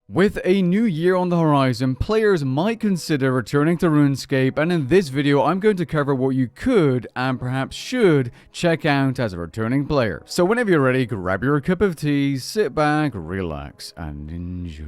With a new year on the horizon, players might consider returning to RuneScape, and in this video I'm going to cover what you could and perhaps should check out as a returning player. So whenever you're ready, grab your cup of tea, sit back, relax, and enjoy.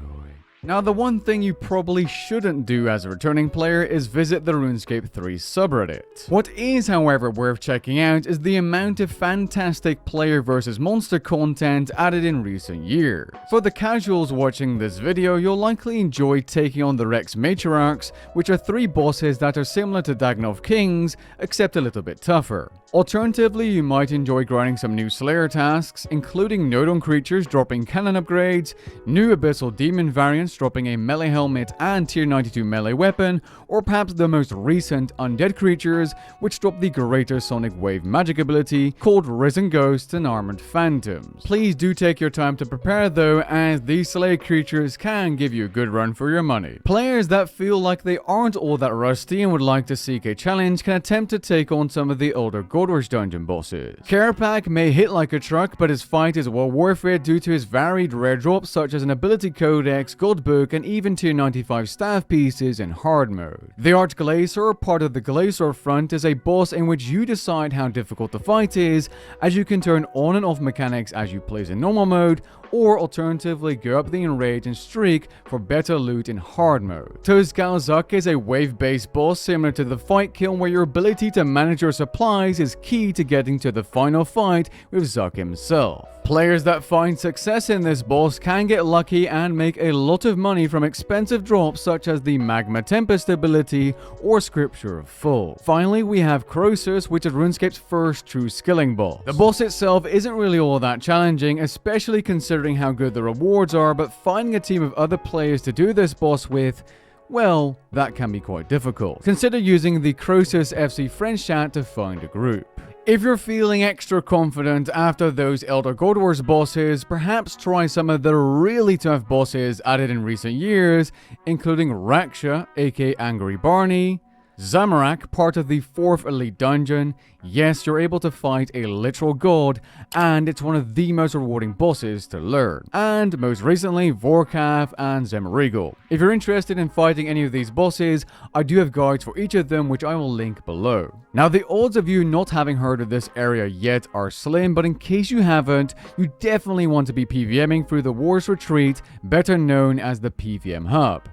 Now, the one thing you probably shouldn't do as a returning player is visit the RuneScape 3 subreddit. What is, however, worth checking out is the amount of fantastic player versus monster content added in recent years. For the casuals watching this video, you'll likely enjoy taking on the Rex Matriarchs, which are 3 bosses that are similar to Dagnov Kings, except a little bit tougher. Alternatively, you might enjoy grinding some new Slayer tasks, including Node-on creatures dropping cannon upgrades, new Abyssal Demon variants dropping a melee helmet and tier 92 melee weapon, or perhaps the most recent Undead creatures, which drop the greater Sonic Wave magic ability called Risen Ghosts and Armored Phantoms. Please do take your time to prepare though, as these Slayer creatures can give you a good run for your money. Players that feel like they aren't all that rusty and would like to seek a challenge can attempt to take on some of the older God Wars dungeon bosses. Karapak may hit like a truck, but his fight is well worth it due to his varied rare drops such as an ability codex, god book, and even tier 95 staff pieces in hard mode. The Archglacier, part of the Glacier front, is a boss in which you decide how difficult the fight is, as you can turn on and off mechanics as you place in normal mode, or alternatively go up the enrage and streak for better loot in hard mode. Tozgalzuk is a wave-based boss similar to the Fight Kiln, where your ability to manage your supplies is key to getting to the final fight with Zuck himself. Players that find success in this boss can get lucky and make a lot of money from expensive drops such as the Magma Tempest ability or Scripture of Fall. Finally, we have Croesus, which is RuneScape's first true skilling boss. The boss itself isn't really all that challenging, especially considering how good the rewards are, but finding a team of other players to do this boss with, well, that can be quite difficult. Consider using the Croesus FC French chat to find a group. If you're feeling extra confident after those Elder God Wars bosses, perhaps try some of the really tough bosses added in recent years, including Raksha, aka Angry Barney, Zamorak, part of the 4th Elite Dungeon. Yes, you're able to fight a literal god, and it's one of the most rewarding bosses to learn. And most recently, Vorkav and Zemrigal. If you're interested in fighting any of these bosses, I do have guides for each of them, which I will link below. Now, the odds of you not having heard of this area yet are slim, but in case you haven't, you definitely want to be PVMing through the Wars Retreat, better known as the PVM Hub.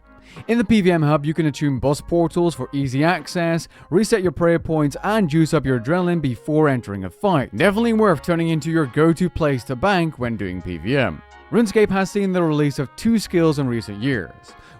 In the PVM Hub, you can attune boss portals for easy access, reset your prayer points, and juice up your adrenaline before entering a fight. Definitely worth turning into your go-to place to bank when doing PVM. RuneScape has seen the release of 2 skills in recent years,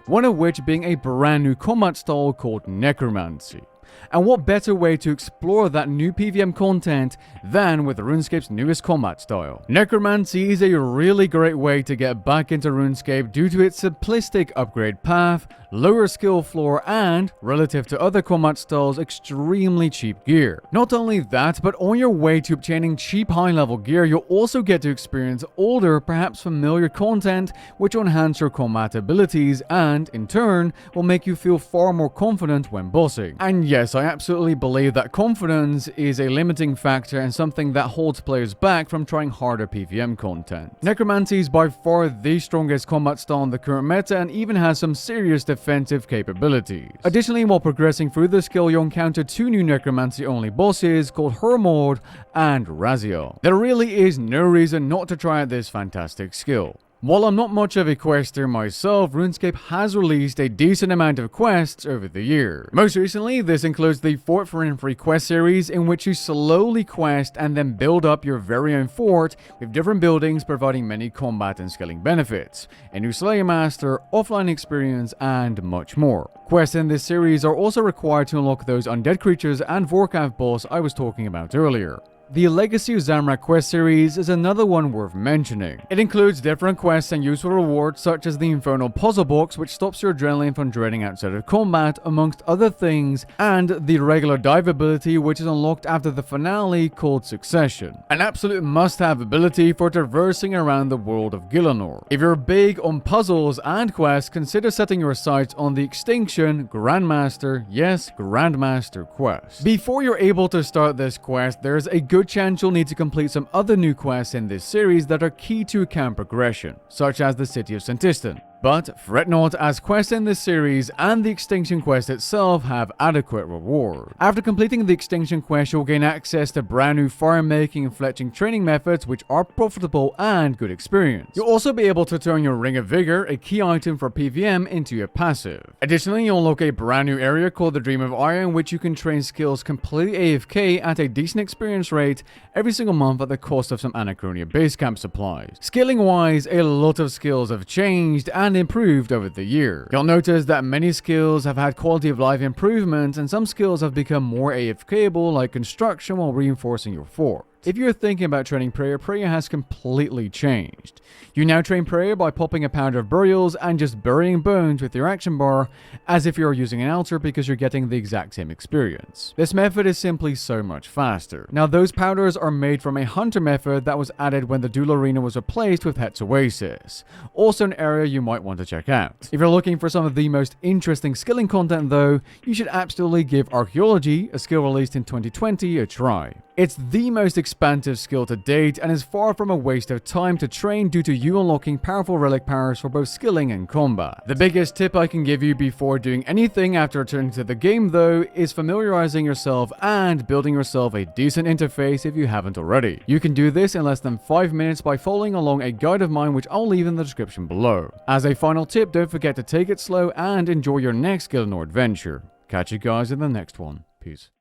one of which being a brand new combat style called Necromancy. And what better way to explore that new PVM content than with RuneScape's newest combat style? Necromancy is a really great way to get back into RuneScape due to its simplistic upgrade path, lower skill floor, and, relative to other combat styles, extremely cheap gear. Not only that, but on your way to obtaining cheap high-level gear, you'll also get to experience older, perhaps familiar content, which will enhance your combat abilities and, in turn, will make you feel far more confident when bossing. And yes, I absolutely believe that confidence is a limiting factor and something that holds players back from trying harder PVM content. Necromancy is by far the strongest combat style in the current meta and even has some serious defensive capabilities. Additionally, while progressing through the skill, you'll encounter 2 new Necromancy-only bosses called Hermord and Raziel. There really is no reason not to try out this fantastic skill. While I'm not much of a quester myself, RuneScape has released a decent amount of quests over the year. Most recently, this includes the Fort for Free quest series, in which you slowly quest and then build up your very own fort with different buildings providing many combat and scaling benefits, a new Slayer Master, offline experience, and much more. Quests in this series are also required to unlock those undead creatures and Vorkav boss I was talking about earlier. The Legacy of Zamorak quest series is another one worth mentioning. It includes different quests and useful rewards such as the Infernal Puzzle Box, which stops your adrenaline from dreading outside of combat, amongst other things, and the regular dive ability, which is unlocked after the finale called Succession. An absolute must-have ability for traversing around the world of Gielinor. If you're big on puzzles and quests, consider setting your sights on the Extinction Grandmaster, yes, Grandmaster quest. Before you're able to start this quest, there's a good good chance you'll need to complete some other new quests in this series that are key to account progression, such as the City of Santistan. But fret not, as quests in this series and the Extinction Quest itself have adequate reward. After completing the Extinction Quest, you'll gain access to brand new fire making and fletching training methods which are profitable and good experience. You'll also be able to turn your Ring of Vigor, a key item for PvM, into your passive. Additionally, you'll unlock a brand new area called the Dream of Iron, which you can train skills completely AFK at a decent experience rate every single month at the cost of some Anachronia base camp supplies. Scaling wise, a lot of skills have changed and improved over the year. You'll notice that many skills have had quality of life improvements, and some skills have become more AFKable, like construction, while reinforcing your fort. If you're thinking about training prayer, prayer has completely changed. You now train prayer by popping a powder of burials and just burying bones with your action bar as if you're using an altar, because you're getting the exact same experience. This method is simply so much faster. Now, those powders are made from a hunter method that was added when the duel arena was replaced with Het's Oasis, also an area you might want to check out. If you're looking for some of the most interesting skilling content though, you should absolutely give Archaeology, a skill released in 2020, a try. It's the most expansive skill to date and is far from a waste of time to train due to you unlocking powerful relic powers for both skilling and combat. The biggest tip I can give you before doing anything after returning to the game though is familiarizing yourself and building yourself a decent interface if you haven't already. You can do this in less than 5 minutes by following along a guide of mine, which I'll leave in the description below. As a final tip, don't forget to take it slow and enjoy your next skill or adventure. Catch you guys in the next one. Peace.